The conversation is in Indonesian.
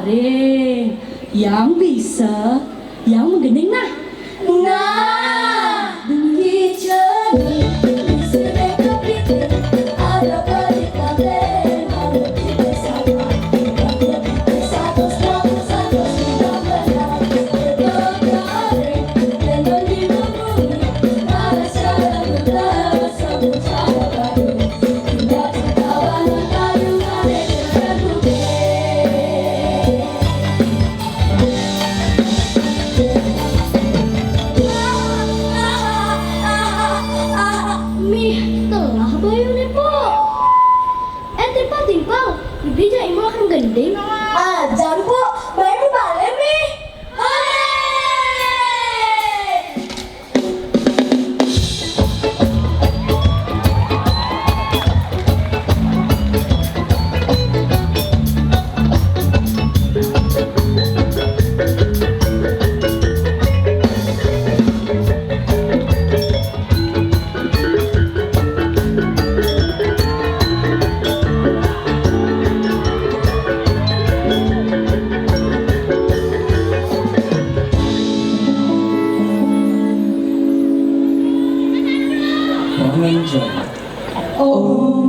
kemarin yang bisa yang menggending nah demi jadi sudah kepiting ada berita memang kita sama kita satu satu satu sudah benar berkari dan di bumi ada sekarang kita satu cara baru tidak terkawan kayu mereka Mi, telah bayu nih po. Timpang, bija imo akan gending. Jangan po, bayu balik mi. Mengenjot. Oh.